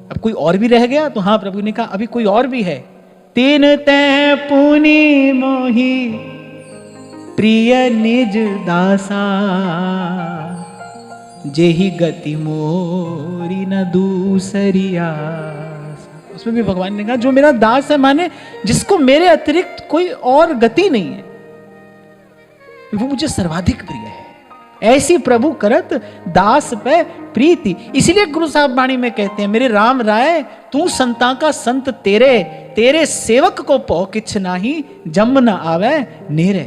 अब कोई और भी रह गया? तो हाँ, प्रभु ने कहा अभी कोई और भी है। तीन तै पुनि मोहि प्रिय निज दासा, जेहि गति मोरी न दूसरी आस। उसमें भी भगवान ने कहा जो मेरा दास है, माने जिसको मेरे अतिरिक्त कोई और गति नहीं है, वो मुझे सर्वाधिक प्रिय है। ऐसी प्रभु करत दास पे प्रीति। इसीलिए गुरु साहब वाणी में कहते हैं, मेरे राम राय तू संता का संत तेरे, तेरे सेवक को पौ किछ नाही, जम न आवे नेरे।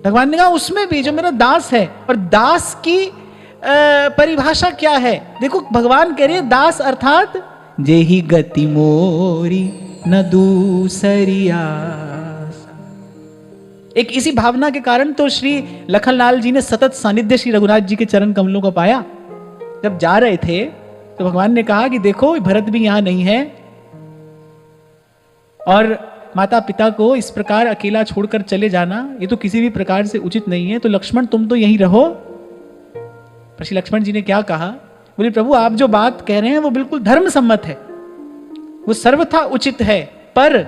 भगवान ने कहा उसमें भी जो मेरा दास है, और दास की परिभाषा क्या है? देखो भगवान कह रहे हैं दास अर्थात जेहि गति मोरी न दूसरी आस। एक इसी भावना के कारण तो श्री लखनलाल जी ने सतत सानिध्य श्री रघुनाथ जी के चरण कमलों को पाया। जब जा रहे थे तो भगवान ने कहा कि देखो भरत भी यहां नहीं है, और माता पिता को इस प्रकार अकेला छोड़कर चले जाना ये तो किसी भी प्रकार से उचित नहीं है, तो लक्ष्मण तुम तो यहीं रहो। पर श्री लक्ष्मण जी ने क्या कहा? बोले प्रभु आप जो बात कह रहे हैं वो बिल्कुल धर्म सम्मत है, वो सर्वथा उचित है, पर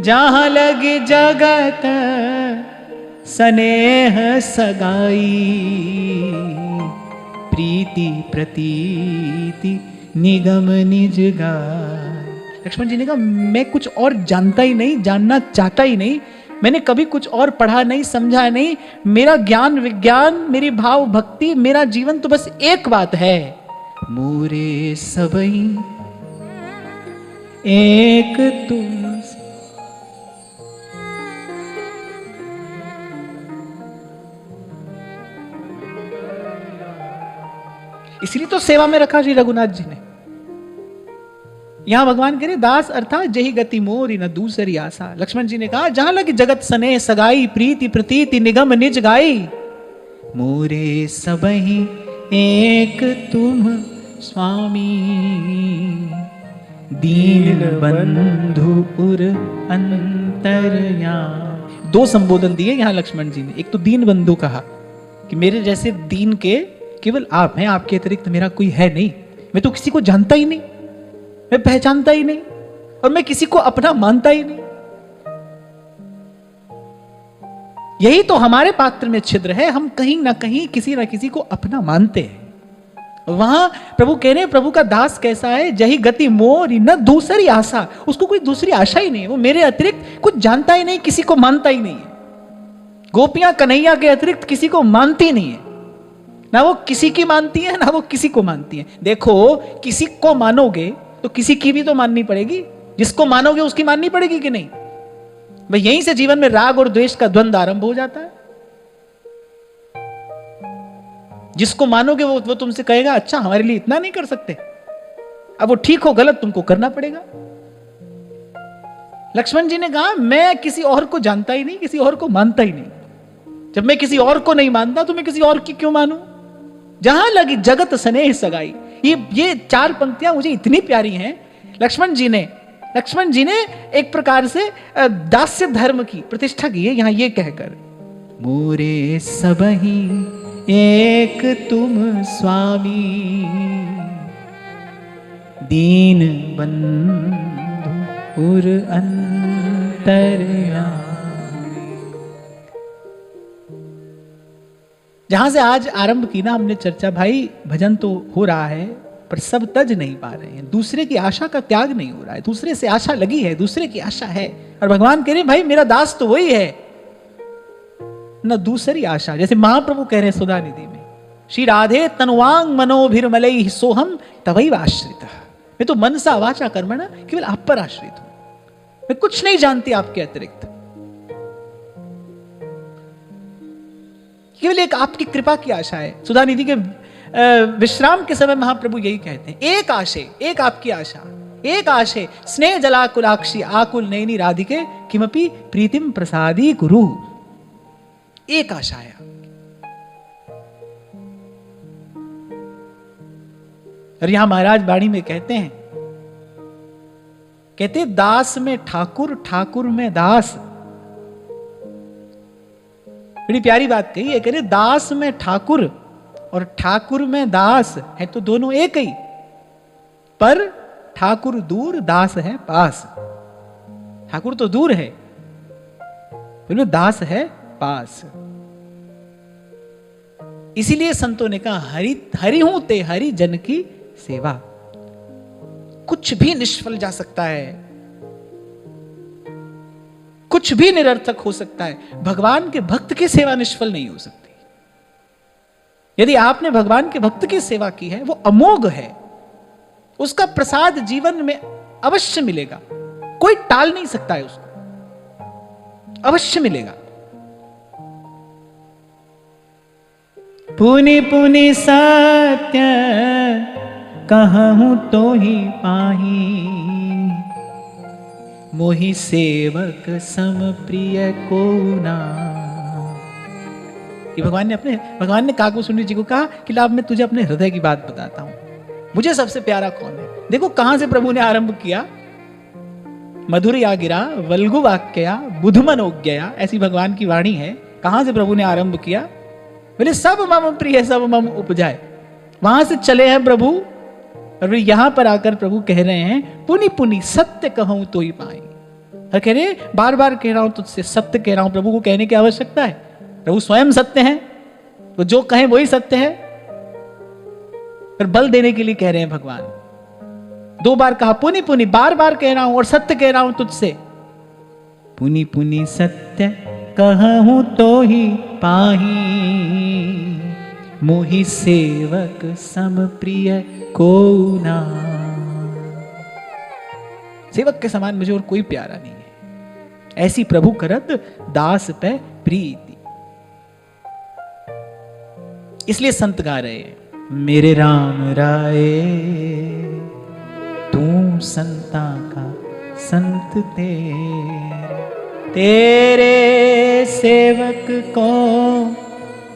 जहां लगे जगत स्नेह सगाई, प्रीति प्रतीति निगम निज गाय। लक्ष्मण जी ने कहा मैं कुछ और जानता ही नहीं, जानना चाहता ही नहीं, मैंने कभी कुछ और पढ़ा नहीं, समझा नहीं। मेरा ज्ञान विज्ञान, मेरी भाव भक्ति, मेरा जीवन तो बस एक बात है, मोरे सबई एक तुम। इसलिए तो सेवा में रखा श्री रघुनाथ जी ने। यहां भगवान कह रहे दास अर्थात जही गति मोरी न दूसरी आशा। लक्ष्मण जी ने कहा जहां लगी जगत स्नेह सगाई, प्रीति प्रतीति निगम निज गाई, मोरे सबहि एक तुम स्वामी, दीन बंधु पुर अंतरयामी। दो संबोधन दिए यहां लक्ष्मण जी ने। एक तो दीन बंधु कहा कि मेरे जैसे दीन के केवल आप हैं, आपके अतिरिक्त मेरा कोई है नहीं, मैं तो किसी को जानता ही नहीं, मैं पहचानता ही नहीं, और मैं किसी को अपना मानता ही नहीं। यही तो हमारे पात्र में छिद्र है, हम कहीं ना कहीं किसी ना किसी को अपना मानते हैं। वहां प्रभु कह रहे हैं प्रभु का दास कैसा है, जही गति मोरी न दूसरी आशा, उसको कोई दूसरी आशा ही नहीं है, वो मेरे अतिरिक्त कुछ जानता ही नहीं, किसी को मानता ही नहीं है। गोपियां कन्हैया के अतिरिक्त किसी को मानती नहीं है, ना वो किसी की मानती है ना वो किसी को मानती है। देखो किसी को मानोगे तो किसी की भी तो माननी पड़ेगी, जिसको मानोगे उसकी माननी पड़ेगी कि नहीं? भाई यहीं से जीवन में राग और द्वेष का द्वंद्व आरंभ हो जाता है। जिसको मानोगे वो तुमसे कहेगा अच्छा हमारे लिए इतना नहीं कर सकते, अब वो ठीक हो गलत तुमको करना पड़ेगा। लक्ष्मण जी ने कहा मैं किसी और को जानता ही नहीं, किसी और को मानता ही नहीं। जब मैं किसी और को नहीं मानता तो मैं किसी और की क्यों मानूं? जहां लगी जगत स्नेह सगाई, ये चार पंक्तियां मुझे इतनी प्यारी हैं। लक्ष्मण जी ने एक प्रकार से दास्य धर्म की प्रतिष्ठा की है यहां ये कहकर, मोरे सबहि एक तुम स्वामी, दीन बंधु उर अंतरयामी। जहां से आज आरंभ की ना हमने चर्चा, भाई भजन तो हो रहा है पर सब तज नहीं पा रहे हैं, दूसरे की आशा का त्याग नहीं हो रहा है, दूसरे से आशा लगी है, दूसरे की आशा है। और भगवान कह रहे भाई मेरा दास तो वही है, न दूसरी आशा। जैसे महाप्रभु कह रहे हैं सुधा निधि में, श्री राधे तनुवांग मनोभिर्मलैः सोहम तवैव आश्रितः। मैं तो मन सा वाचा कर्मणा केवल आप पर आश्रित हूं, मैं कुछ नहीं जानती आपके अतिरिक्त, केवल एक आपकी कृपा की आशा है। सुधा निधि के विश्राम के समय महाप्रभु यही कहते हैं, एक आशे, एक आपकी आशा, एक आशे स्नेह जलाकुलाक्षी आकुल नैनी राधिके किमपि प्रीतिम प्रसादी गुरु। एक आशा है। और यहां महाराज बाणी में कहते हैं, कहते दास में ठाकुर, ठाकुर में दास। बड़ी प्यारी बात कही है, कह रहे दास में ठाकुर और ठाकुर में दास है तो दोनों एक ही, पर ठाकुर दूर दास है पास। ठाकुर तो दूर है, फिर दास है पास। इसीलिए संतों ने कहा हरि हरि हूं ते हरि जन की सेवा। कुछ भी निष्फल जा सकता है, कुछ भी निरर्थक हो सकता है, भगवान के भक्त की सेवा निष्फल नहीं हो सकती। यदि आपने भगवान के भक्त की सेवा की है, वो अमोघ है, उसका प्रसाद जीवन में अवश्य मिलेगा, कोई टाल नहीं सकता है उसको, अवश्य मिलेगा। पुनि पुनि सत्य कहूं तो ही पाही, मोहि सेवक सम प्रिय को ना। ये भगवान ने काकभूषुंडी जी को कहा कि लाभ मैं तुझे अपने हृदय की बात बताता हूं, मुझे सबसे प्यारा कौन है। देखो कहां से प्रभु ने आरंभ किया, मधुरया गिरा वल्गु वाक्या बुधमनोज्ञया, ऐसी भगवान की वाणी है। कहां से प्रभु ने आरंभ किया, बोले सब मम प्रिय सब मम उपजाए, वहां से चले हैं प्रभु। और यहां पर आकर प्रभु कह रहे हैं पुनि पुनि सत्य कहूं तो ही पाई। और कह रहे बार बार कह रहा हूं तुझसे, सत्य कह रहा हूं। प्रभु को कहने की आवश्यकता है, प्रभु स्वयं सत्य हैं, तो जो कहें वही सत्य है। पर बल देने के लिए कह रहे हैं भगवान। 2 बार कहा पुनि पुनि, बार बार कह रहा हूं और सत्य कह रहा हूं तुझसे। पुनि पुनि सत्य कहूं तो ही पाही, मोहि सेवक सम प्रिय को ना। सेवक के समान मुझे और कोई प्यारा नहीं है, ऐसी प्रभु करत दास पे प्रीति। इसलिए संत गा रहे हैं, मेरे राम राय तू संता का संत तेरे सेवक को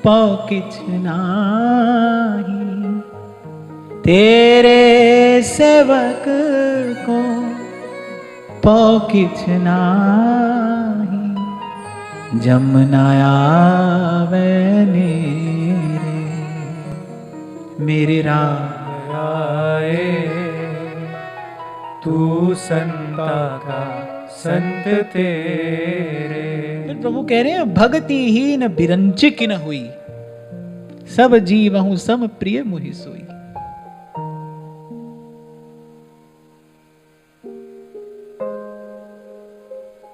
पौ किछ नाही, तेरे सेवक को पौ किछ नाही, जमुना आवे नेरे। मेरे राम आए तू संता का संत तेरे। फिर प्रभु कह रहे हैं भगतिहीन बिरंचिक न हुई, सब जीवहु सम प्रिय मुहि सोई।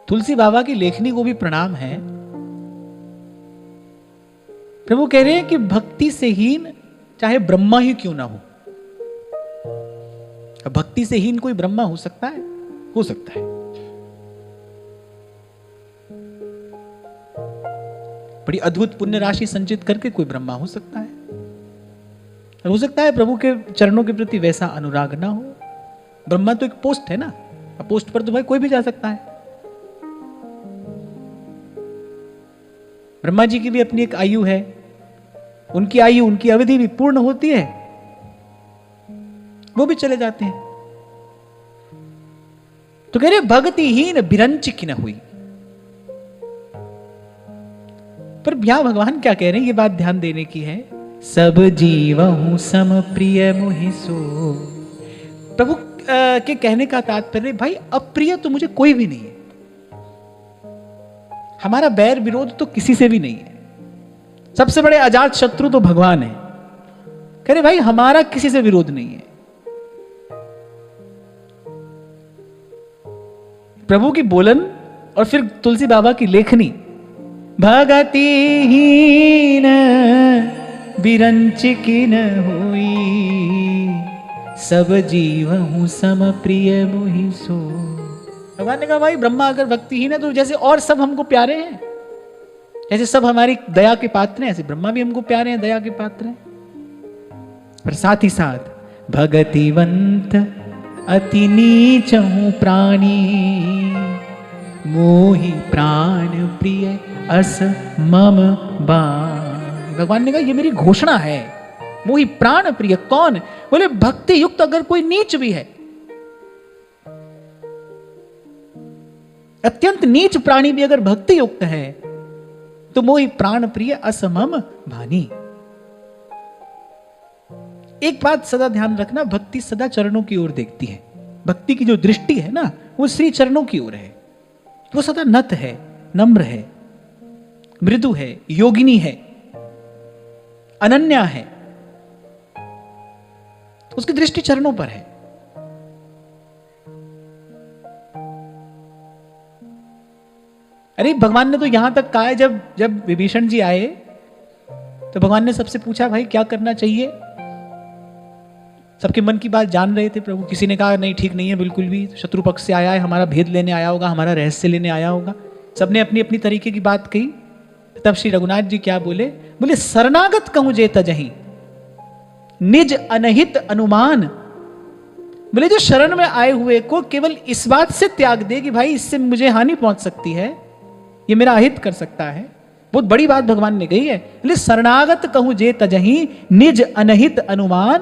तुलसी बाबा की लेखनी को भी प्रणाम है। प्रभु कह रहे हैं कि भक्ति से हीन चाहे ब्रह्मा ही क्यों ना हो। भक्ति से हीन कोई ब्रह्मा हो सकता है? हो सकता है। बड़ी अद्भुत पुण्य राशि संचित करके कोई ब्रह्मा हो सकता है। हो सकता है प्रभु के चरणों के प्रति वैसा अनुराग ना हो। ब्रह्मा तो एक पोस्ट है ना, पोस्ट पर तो भाई कोई भी जा सकता है। ब्रह्मा जी की भी अपनी एक आयु है, उनकी आयु, उनकी अवधि भी पूर्ण होती है, वो भी चले जाते हैं। तो कह रहे भक्तिहीन बिरंचिक न हुई। पर यहां भगवान क्या कह रहे हैं, ये बात ध्यान देने की है। सब जीवहु सम प्रिय मुहि सो। प्रभु के कहने का तात्पर्य भाई अप्रिय तो मुझे कोई भी नहीं है, हमारा बैर विरोध तो किसी से भी नहीं है। सबसे बड़े अजात शत्रु तो भगवान है। कह रहे भाई हमारा किसी से विरोध नहीं है। प्रभु की बोलन और फिर तुलसी बाबा की लेखनी, भगतिहीन बिरंचिक न हुई, सब जीवहु सम प्रिय मुहि सो। भगवान ने कहा भाई ब्रह्मा अगर भक्तिहीन है तो जैसे और सब हमको प्यारे हैं, जैसे सब हमारी दया के पात्र हैं, ऐसे ब्रह्मा भी हमको प्यारे हैं, दया के पात्र हैं। पर साथ ही साथ भगतिवंत अति नीच हूं प्राणी, मोहि प्राण प्रिय अस मम बाण। भगवान ने कहा ये मेरी घोषणा है, मोहि प्राण प्रिय। कौन? बोले भक्ति युक्त अगर कोई नीच भी है, अत्यंत नीच प्राणी भी अगर भक्ति युक्त है, तो मोहि प्राण प्रिय असमम भानी। एक बात सदा ध्यान रखना, भक्ति सदा चरणों की ओर देखती है। भक्ति की जो दृष्टि है ना, वो श्री चरणों की ओर है। वो सदा नत है, नम्र है, मृदु है, योगिनी है, अनन्या है। उसकी दृष्टि चरणों पर है। अरे भगवान ने तो यहां तक कहा है, जब विभीषण जी आए तो भगवान ने सबसे पूछा, भाई क्या करना चाहिए? सबके मन की बात जान रहे थे प्रभु। किसी ने कहा नहीं ठीक नहीं है बिल्कुल भी, शत्रु पक्ष से आया है, हमारा भेद लेने आया होगा, हमारा रहस्य लेने आया होगा। सबने अपनी अपनी तरीके की बात कही। तब श्री रघुनाथ जी क्या बोले? बोले शरणागत कहूं जे तजहि निज अनहित अनुमान। बोले जो शरण में आए हुए को केवल इस बात से त्याग दे कि भाई इससे मुझे हानि पहुंच सकती है, ये मेरा अहित कर सकता है, बहुत बड़ी बात भगवान ने कही है। बोले शरणागत कहूं जे तजहि निज अनहित अनुमान।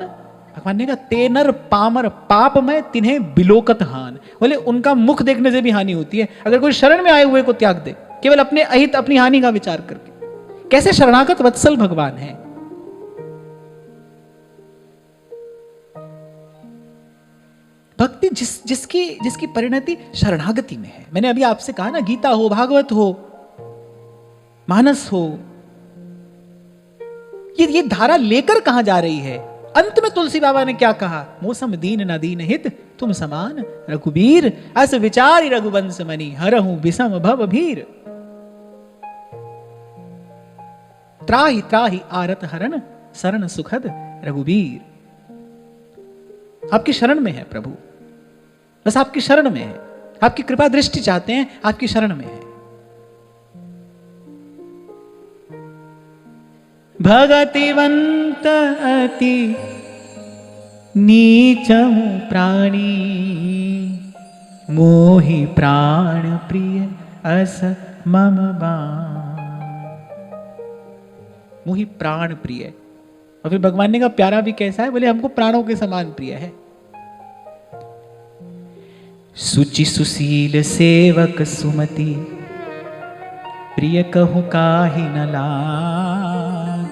भगवान ने कहा तेनर पामर पाप में तिन्हें बिलोकत हान। बोले उनका मुख देखने से भी हानि होती है। अगर कोई शरण में आए हुए को त्याग दे केवल अपने अहित, अपनी हानि का विचार करके। कैसे शरणागत वत्सल भगवान है। भक्ति जिसकी परिणति शरणागति में है। मैंने अभी आपसे कहा ना, गीता हो, भागवत हो, मानस हो, ये धारा लेकर कहां जा रही है? अंत में तुलसी बाबा ने क्या कहा? मौसम दीन न दीन हित तुम समान रघुबीर, अस विचारी रघुवंश मणि हरहु विषम भव भीर। त्राहि त्राहि आरत हरण शरण सुखद रघुबीर। आपकी शरण में है प्रभु, बस आपकी शरण में है। आपकी कृपा दृष्टि चाहते हैं, आपकी शरण में है। भगतिवंत अति नीचहु प्राणी मोहि प्राण प्रिय अस मम बाण। मोहि प्राण प्रिय। और फिर भगवान ने कहा प्यारा भी कैसा है? बोले हमको प्राणों के समान प्रिय है। सुचि सुशील सेवक सुमति प्रिय कहु काहि न लाग।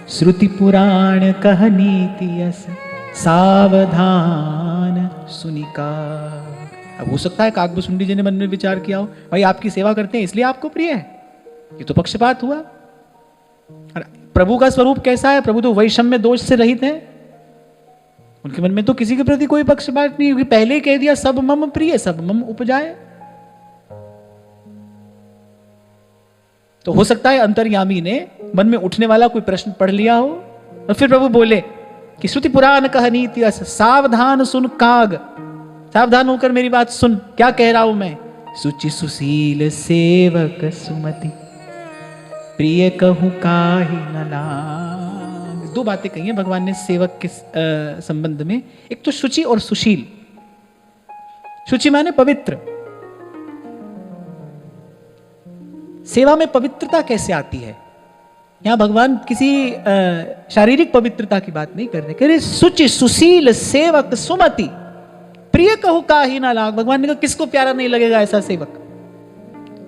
श्रुति पुराण कह नीति यस सावधान सुनिका। अब हो सकता है काकभुसुंडी जी ने मन में विचार किया हो, भाई आपकी सेवा करते हैं इसलिए आपको प्रिय है। ये तो पक्षपात हुआ। प्रभु का स्वरूप कैसा है? प्रभु तो वैषम्य दोष से रहित हैं। उनके मन में तो किसी के प्रति कोई पक्षपात नहीं, क्योंकि पहले ही कह दिया सब मम प्रिय सब मम उपजाए। तो हो सकता है अंतर्यामी ने मन में उठने वाला कोई प्रश्न पढ़ लिया हो और फिर प्रभु बोले कि श्रुति पुराण कह नीति सावधान सुन काग। सावधान होकर मेरी बात सुन, क्या कह रहा हूं मैं? सुचि सुशील सेवक सुमति प्रिय कहूं काहि न लाग। दो बातें कही हैं भगवान ने सेवक के संबंध में। एक तो शुचि और सुशील। शुचि माने पवित्र। सेवा में पवित्रता कैसे आती है? यहां भगवान किसी शारीरिक पवित्रता की बात नहीं कर रहे। कह रहे सुचि सुशील सेवक सुमति प्रिय कहूं काहि न लाग। भगवान ने कहा किसको प्यारा नहीं लगेगा ऐसा सेवक?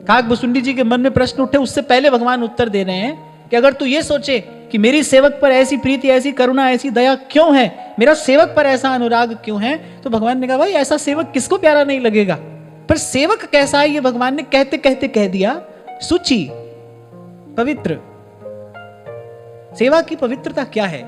काकभुसुंडी जी के मन में प्रश्न उठे, उससे पहले भगवान उत्तर दे रहे हैं कि अगर तू ये सोचे कि मेरी सेवक पर ऐसी प्रीति, ऐसी करुणा, ऐसी दया क्यों है, मेरा सेवक पर ऐसा अनुराग क्यों है, तो भगवान ने कहा भाई ऐसा सेवक किसको प्यारा नहीं लगेगा। पर सेवक कैसा है ये भगवान ने कहते कहते कह दिया। सुचि पवित्र। सेवा की पवित्रता क्या है?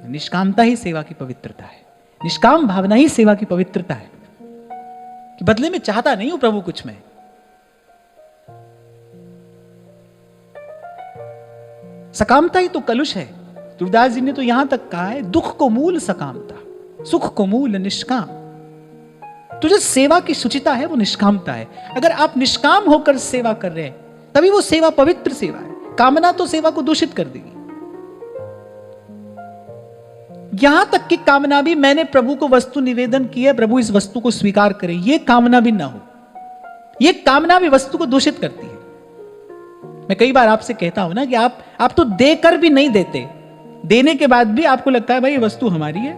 निष्कामता ही सेवा की पवित्रता है। निष्काम भावना ही सेवा की पवित्रता है कि बदले में चाहता नहीं हूं प्रभु कुछ में। सकामता ही तो कलुष है। तुलसीदास जी ने तो यहां तक कहा है दुख को मूल सकामता, सुख को मूल निष्काम। तो जो सेवा की शुचिता है वो निष्कामता है। अगर आप निष्काम होकर सेवा कर रहे हैं तभी वो सेवा पवित्र सेवा है। कामना तो सेवा को दूषित कर देगी। यहां तक कि कामना भी, मैंने प्रभु को वस्तु निवेदन की है, प्रभु इस वस्तु को स्वीकार करें, यह कामना भी ना हो, यह कामना भी वस्तु को दूषित करती है। मैं कई बार आपसे कहता हूं ना कि आप तो देकर भी नहीं देते, देने के बाद भी आपको लगता है भाई ये वस्तु हमारी है,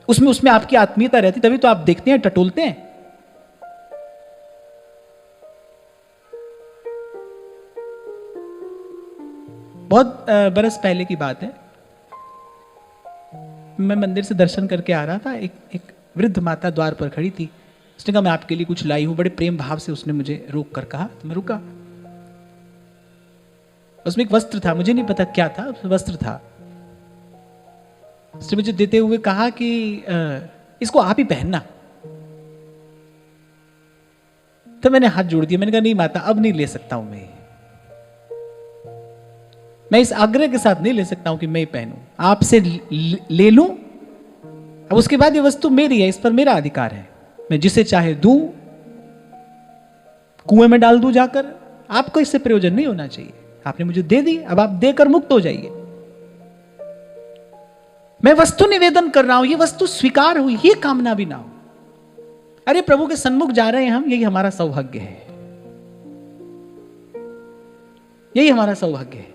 उसमें उसमें आपकी आत्मीयता रहती, तभी तो आप देखते हैं, टटोलते हैं। बहुत बरस पहले की बात है, मैं मंदिर से दर्शन करके आ रहा था, एक वृद्ध माता द्वार पर खड़ी थी। उसने कहा मैं आपके लिए कुछ लाई हूं। बड़े प्रेम भाव से उसने मुझे रोक कर कहा, तो मैं रुका। उसमें एक वस्त्र था, मुझे नहीं पता क्या था, वस्त्र था। उसने मुझे देते हुए कहा कि इसको आप ही पहनना। तो मैंने हाथ जोड़ दिया, मैंने कहा नहीं माता, अब नहीं ले सकता हूं मैं इस आग्रह के साथ नहीं ले सकता हूं कि मैं ही पहनूं, आपसे ले लूं। अब उसके बाद ये वस्तु मेरी है, इस पर मेरा अधिकार है, मैं जिसे चाहे दूं, कुएं में डाल दूं जाकर, आपको इससे प्रयोजन नहीं होना चाहिए। आपने मुझे दे दी, अब आप देकर मुक्त हो जाइए। मैं वस्तु निवेदन कर रहा हूं, ये वस्तु स्वीकार हुई, ये कामना भी ना हो। अरे प्रभु के सन्मुख जा रहे हैं हम, यही हमारा सौभाग्य है, यही हमारा सौभाग्य है।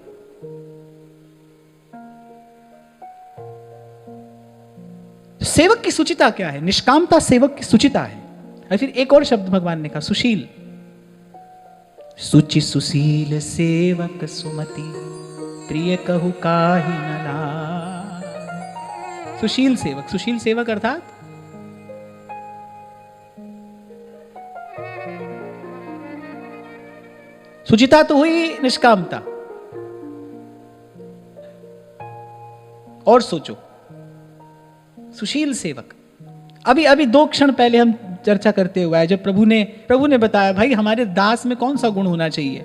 सेवक की सुचिता क्या है? निष्कामता सेवक की सुचिता है। और फिर एक और शब्द भगवान ने कहा, सुशील। सुचि सुशील सेवक सुमति, प्रिय कहु काहि न लाज। सुशील सेवक, सुशील सेवक अर्थात सुचिता तो हुई निष्कामता। और सोचो, सुशील सेवक, अभी अभी 2 क्षण पहले हम चर्चा करते हुए, जब प्रभु ने बताया भाई हमारे दास में कौन सा गुण होना चाहिए?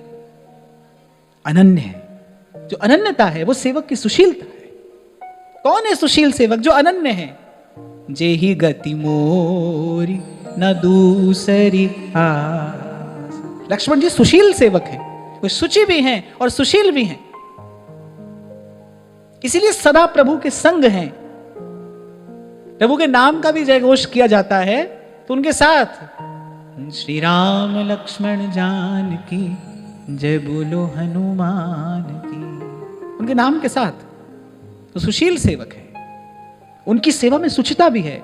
अनन्य है। जो अनन्यता है वो सेवक की सुशीलता है। कौन है सुशील सेवक? जो अनन्य है। जेहि गति मोरी न दूसरी आस। लक्ष्मण जी सुशील सेवक है, वो सुचि भी हैं और सुशील भी हैं, इसीलिए सदा प्रभु के संग हैं। प्रभु के नाम का भी जयघोष किया जाता है तो उनके साथ श्री राम लक्ष्मण जानकी जय बोलो हनुमान की, उनके नाम के साथ। तो सुशील सेवक है, उनकी सेवा में सुचिता भी है,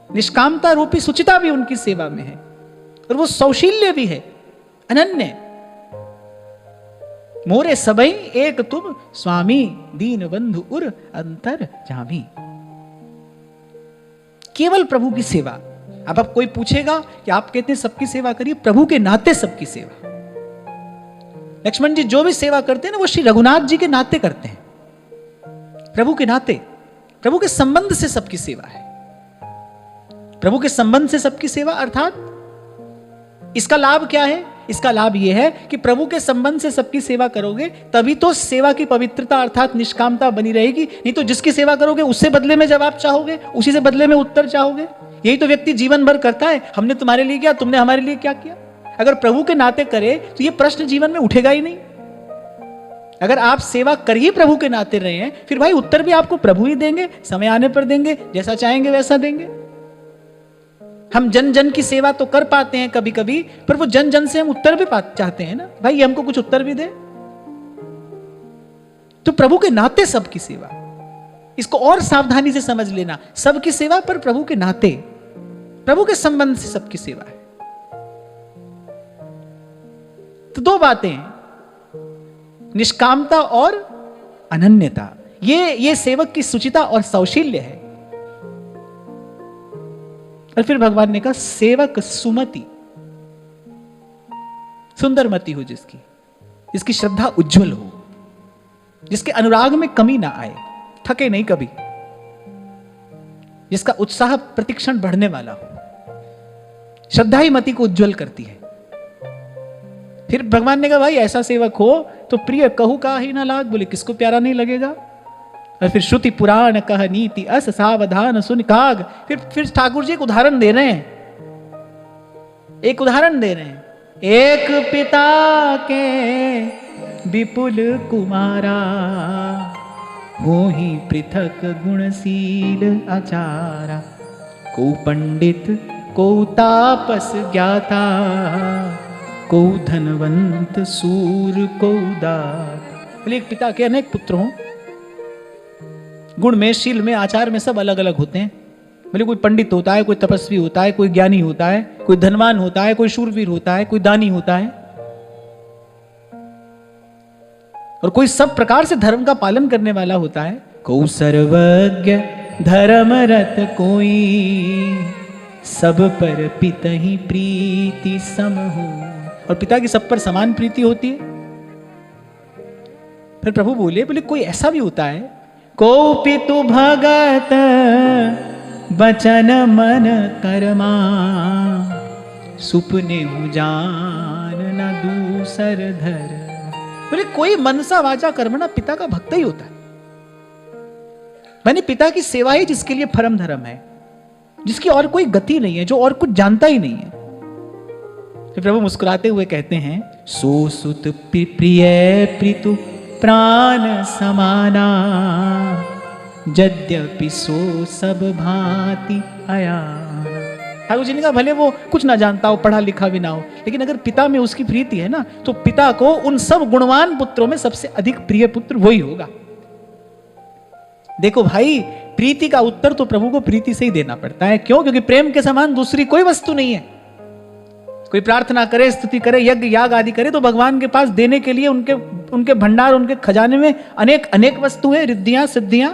निष्कामता रूपी सुचिता भी उनकी सेवा में है, और वो सौशील्य भी है, अनन्य। मोरे सबई एक तुम स्वामी, दीन बंधु उर अंतर जामी। केवल प्रभु की सेवा। अब कोई पूछेगा कि आप कहते हैं सबकी सेवा करिए, प्रभु के नाते सबकी सेवा। लक्ष्मण जी जो भी सेवा करते हैं ना, वो श्री रघुनाथ जी के नाते करते हैं, प्रभु के नाते, प्रभु के संबंध से सबकी सेवा है। प्रभु के संबंध से सबकी सेवा अर्थात इसका लाभ क्या है? इसका लाभ यह है कि प्रभु के संबंध से सबकी सेवा करोगे तभी तो सेवा की पवित्रता अर्थात निष्कामता बनी रहेगी। नहीं तो जिसकी सेवा करोगे उससे बदले में जवाब चाहोगे, उसी से बदले में उत्तर चाहोगे। यही तो व्यक्ति जीवन भर करता है, हमने तुम्हारे लिए किया, तुमने हमारे लिए क्या किया। अगर प्रभु के नाते करे तो यह प्रश्न जीवन में उठेगा ही नहीं। अगर आप सेवा कर ही प्रभु के नाते रहे हैं, फिर भाई उत्तर भी आपको प्रभु ही देंगे, समय आने पर देंगे, जैसा चाहेंगे वैसा देंगे। हम जन जन की सेवा तो कर पाते हैं कभी कभी, पर वो जन जन से हम उत्तर भी चाहते हैं ना, भाई हमको कुछ उत्तर भी दे। तो प्रभु के नाते सबकी सेवा, इसको और सावधानी से समझ लेना। सबकी सेवा पर प्रभु के नाते, प्रभु के संबंध से सबकी सेवा है। तो 2 बातें हैं, निष्कामता और अनन्यता। ये सेवक की सुचिता और सौशील्य है। और फिर भगवान ने कहा सेवक सुमति, सुंदर मति हो जिसकी, जिसकी श्रद्धा उज्जवल हो, जिसके अनुराग में कमी ना आए, थके नहीं कभी, जिसका उत्साह प्रतिक्षण बढ़ने वाला हो। श्रद्धा ही मति को उज्जवल करती है। फिर भगवान ने कहा भाई ऐसा सेवक हो तो प्रिय कहू काहि न लाग। बोले किसको प्यारा नहीं लगेगा। और फिर श्रुति पुराण कह नीति अस सावधान सुन काग। फिर ठाकुर जी एक उदाहरण दे रहे हैं, एक उदाहरण दे रहे हैं। एक पिता के विपुल कुमारा, हो ही पृथक गुणशील आचारा। को पंडित को तापस ज्ञाता, को धनवंत सूर को दाता। बोले एक पिता के अनेक पुत्र हों, गुण में, शील में, आचार में सब अलग अलग होते हैं, बोले कोई पंडित होता है, कोई तपस्वी होता है, कोई ज्ञानी होता है, कोई धनवान होता है, कोई शूरवीर होता है, कोई दानी होता है, और कोई सब प्रकार से धर्म का पालन करने वाला होता है। को सर्वज्ञ धर्मरत कोई, सब पर पितहि प्रीति सम हो। और पिता की सब पर समान प्रीति होती है। फिर प्रभु बोले कोई ऐसा भी होता है, को पितु भगत बचन मन कर्मा, सुपने जान न दूसर धर। बोले कोई मनसा वाचा कर्मणा पिता का भक्त ही होता है। मैंने पिता की सेवा ही जिसके लिए परम धर्म है, जिसकी और कोई गति नहीं है, जो और कुछ जानता ही नहीं है। तो प्रभु मुस्कुराते हुए कहते हैं, सो सुत प्रिय प्रीतु प्राण समाना, यद्यपि सो सब भांति आया। ठाकुर जी ने कहा भले वो कुछ ना जानता हो, पढ़ा लिखा भी ना हो, लेकिन अगर पिता में उसकी प्रीति है ना, तो पिता को उन सब गुणवान पुत्रों में सबसे अधिक प्रिय पुत्र वही होगा। देखो भाई, प्रीति का उत्तर तो प्रभु को प्रीति से ही देना पड़ता है। क्यों? क्योंकि प्रेम के समान दूसरी कोई वस्तु नहीं है। कोई प्रार्थना करे, स्तुति करे, यज्ञ याग आदि करे, तो भगवान के पास देने के लिए उनके भंडार, उनके खजाने में अनेक अनेक वस्तुएं, रिद्धियां, सिद्धियां,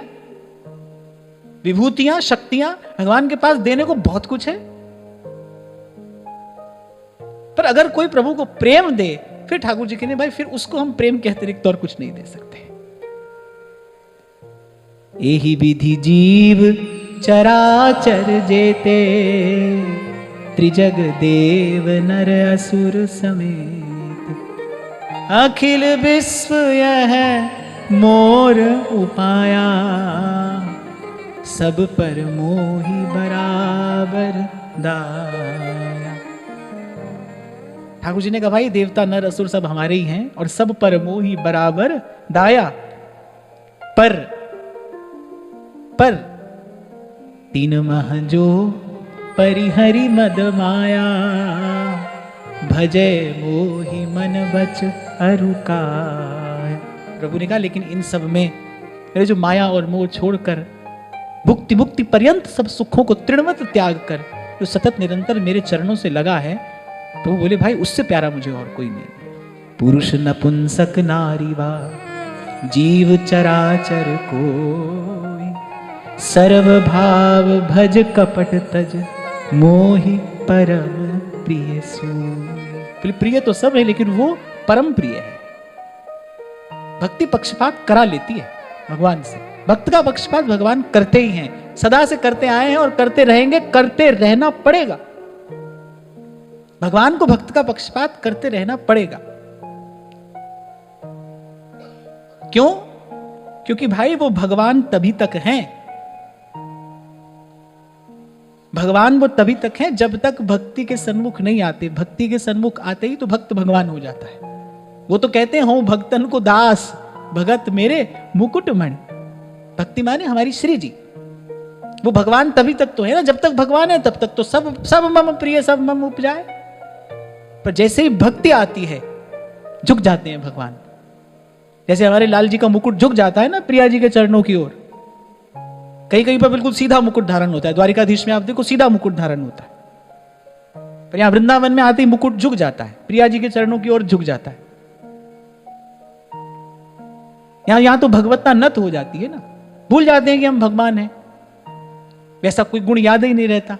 विभूतियां, शक्तियां, भगवान के पास देने को बहुत कुछ है। पर अगर कोई प्रभु को प्रेम दे, फिर ठाकुर जी कहते भाई फिर उसको हम प्रेम के अतिरिक्त और कुछ नहीं दे सकते। एही विधि जीव चराचर जेते, त्रिजग देव नर असुर समेत, अखिल विश्व यह मोर उपाया, सब पर मोहि बराबर दाया। ठाकुर जी ने कहा भाई देवता नर असुर सब हमारे ही हैं, और सब पर मोहि बराबर दाया। पर तीन मह जो परिहरि मद माया, भजे मोहि मन बच अरुकाय। प्रभु ने कहा लेकिन इन सब में मेरे जो माया और मोह छोड़कर भुक्ति मुक्ति पर्यंत सब सुखों को तृणवत त्याग कर जो सतत निरंतर मेरे चरणों से लगा है, प्रभु बोले भाई उससे प्यारा मुझे और कोई नहीं। पुरुष नपुंसक नारी वा जीव चराचर कोई, सर्व भाव भज कपट तज, मोहि परम प्रिय सोई। प्रिय तो सब है, लेकिन वो परम प्रिय है। भक्ति पक्षपात करा लेती है भगवान से। भक्त का पक्षपात भगवान करते ही हैं, सदा से करते आए हैं और करते रहेंगे, करते रहना पड़ेगा। भगवान को भक्त का पक्षपात करते रहना पड़ेगा। क्यों? क्योंकि भाई वो भगवान तभी तक हैं, भगवान वो तभी तक हैं जब तक भक्ति के सन्मुख नहीं आते। भक्ति के सन्मुख आते ही तो भक्त भगवान हो जाता है। वो तो कहते हैं हो भक्तन को दास, भगत मेरे मुकुट मणि। भक्ति माने हमारी श्री जी। वो भगवान तभी तक तो है ना, जब तक भगवान है तब तक तो सब मम प्रिय, सब मम उपजाए। पर जैसे ही भक्ति आती है झुक जाते हैं भगवान। जैसे हमारे लाल जी का मुकुट झुक जाता है ना प्रिया जी के चरणों की ओर। कहीं कहीं पर बिल्कुल सीधा मुकुट धारण होता है, द्वारिकाधीश में आप देखो सीधा मुकुट धारण होता है, पर यहां वृंदावन में आते ही मुकुट झुक जाता है, प्रिया जी के चरणों की ओर झुक जाता है। यहां तो भगवत्ता नत हो जाती है ना, भूल जाते हैं कि हम भगवान हैं, वैसा कोई गुण याद ही नहीं रहता।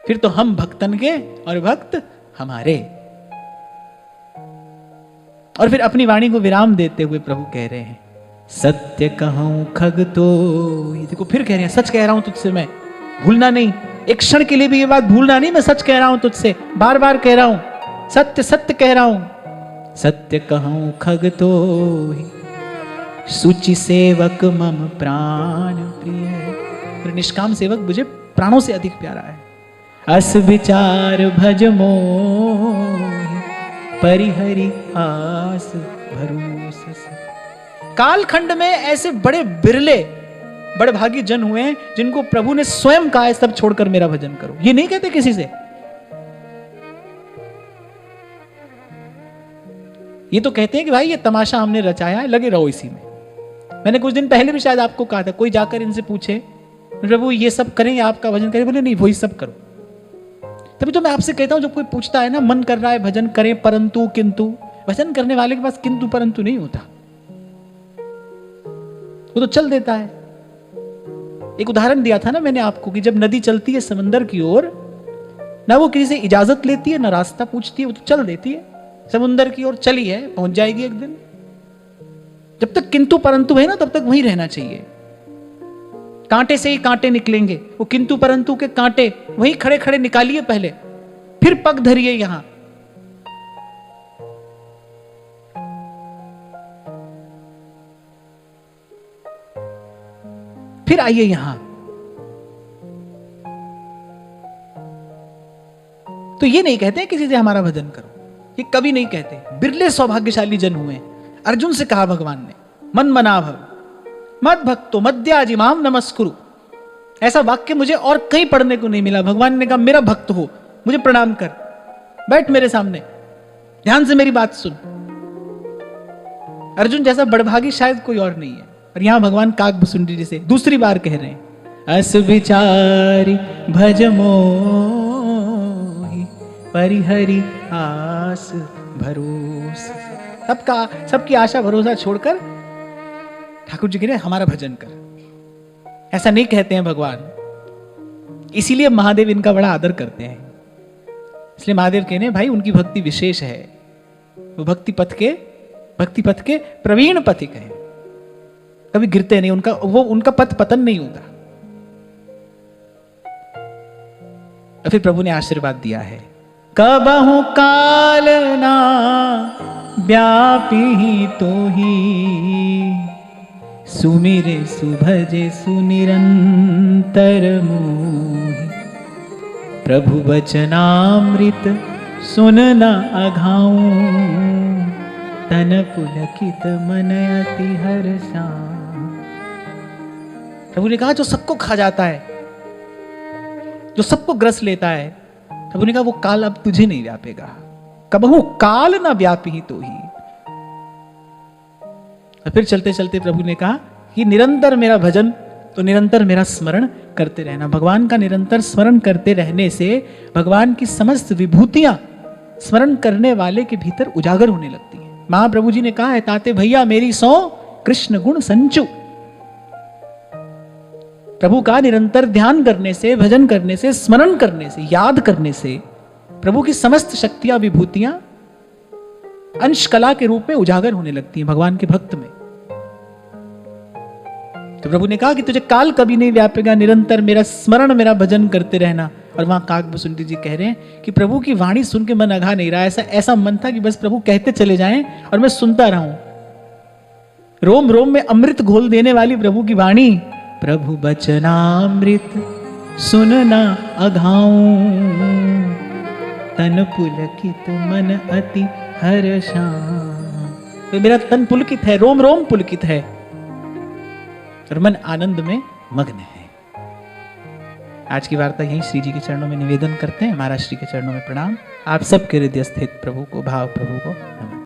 फिर तो हम भक्तन के और भक्त हमारे। और फिर अपनी वाणी को विराम देते हुए प्रभु कह रहे हैं, सत्य कहूं खग तो, ये देखो फिर कह रहे हैं सच कह रहा हूं तुझसे मैं, भूलना नहीं, एक क्षण के लिए भी ये बात भूलना नहीं, मैं सच कह रहा हूं तुझसे, बार बार कह रहा हूं, सत्य सत्य कह रहा हूं। सत्य कहूं खग तो, सुचि सेवक मम प्राण प्रिय। निष्काम सेवक मुझे प्राणों से अधिक प्यारा है। अस विचार भज मोहि, परिहरि आस भरोस से। कालखंड में ऐसे बड़े बिरले बड़े भागी जन हुए हैं जिनको प्रभु ने स्वयं कहा है सब छोड़कर मेरा भजन करो। ये नहीं कहते किसी से, ये तो कहते हैं कि भाई ये तमाशा हमने रचाया है, लगे रहो इसी में। मैंने कुछ दिन पहले भी शायद आपको कहा था, कोई जाकर इनसे पूछे प्रभु ये सब करें या आपका भजन करें? बोले नहीं, वही सब करो। तभी तो मैं आपसे कहता हूं, जब कोई पूछता है ना, मन कर रहा है भजन करें परंतु किंतु, भजन करने वाले के पास किंतु परंतु नहीं होता, वो तो चल देता है। एक उदाहरण दिया था ना मैंने आपको कि जब नदी चलती है समंदर की ओर, ना वो किसी से इजाजत लेती है ना रास्ता पूछती है, वो तो चल देती है समुंदर की ओर, चली है, पहुंच जाएगी एक दिन। जब तक किंतु परंतु है ना, तब तक वहीं रहना चाहिए। कांटे से ही कांटे निकलेंगे, वो किंतु परंतु के कांटे वहीं खड़े खड़े निकालिए पहले, फिर पग धरिए यहां। फिर आइए यहां। तो ये नहीं कहते किसी से हमारा भजन करो, ये कभी नहीं कहते। बिरले सौभाग्यशाली जन हुए। अर्जुन से कहा भगवान ने, मन मना भव मद भक्तो मद्याजिमाम नमस्कुरु। ऐसा वाक्य मुझे और कहीं पढ़ने को नहीं मिला। भगवान ने कहा मेरा भक्त हो, मुझे प्रणाम कर, बैठ मेरे सामने, ध्यान से मेरी बात सुन। अर्जुन जैसा बड़भागी शायद कोई और नहीं है। और यहां भगवान काकभुसुंडी जी से दूसरी बार कह रहे हैं, अस विचारी भज मोहि परिहरि आस भरोसा। सबकी आशा भरोसा छोड़कर ठाकुर जी कह रहे हमारा भजन कर। ऐसा नहीं कहते हैं भगवान, इसीलिए महादेव इनका बड़ा आदर करते हैं। इसलिए महादेव कहने भाई उनकी भक्ति विशेष है, वो भक्ति पथ के प्रवीण पथिक है, कभी गिरते नहीं, उनका पथ पतन नहीं होता। और फिर प्रभु ने आशीर्वाद दिया है, कबहु काल ना व्यापी तो ही सुमिरे सुभजे सुनिरंतर मोहि। प्रभु वचनामृत सुनना अघाऊं तन पुलकित मन अति हर्षा। प्रभु ने कहा जो सबको खा जाता है, जो सबको ग्रस लेता है, प्रभु ने कहा वो काल अब तुझे नहीं व्यापेगा। कबहु काल ना व्यापी तो ही। और फिर चलते चलते प्रभु ने कहा कि निरंतर मेरा भजन, तो निरंतर मेरा स्मरण करते रहना। भगवान का निरंतर स्मरण करते रहने से भगवान की समस्त विभूतियां स्मरण करने वाले के भीतर उजागर होने लगती हैं। महाप्रभु जी ने कहा है, ताते भैया मेरी सौ कृष्ण गुण संचु। प्रभु का निरंतर ध्यान करने से, भजन करने से, स्मरण करने से, याद करने से प्रभु की समस्त शक्तियां, विभूतियां अंश कला के रूप में उजागर होने लगती हैं भगवान के भक्त में। तो प्रभु ने कहा कि तुझे काल कभी नहीं व्यापेगा, निरंतर मेरा स्मरण, मेरा भजन करते रहना। और वहां काकभुसुंडी जी कह रहे हैं कि प्रभु की वाणी सुन के मन अघा नहीं रहा। ऐसा मन था कि बस प्रभु कहते चले जाएं और मैं सुनता रहूं। रोम रोम में अमृत घोल देने वाली प्रभु की वाणी, प्रभु बचनामृत सुनना अघाऊं तन पुलकित मन अति हर्षा। तो मेरा तन पुलकित है, रोम रोम पुलकित है और मन आनंद में मग्न है। आज की वार्ता यहीं श्री जी के चरणों में निवेदन करते हैं। महाराज श्री के चरणों में प्रणाम। आप सबके हृदय स्थित प्रभु को, भाव प्रभु को नमन।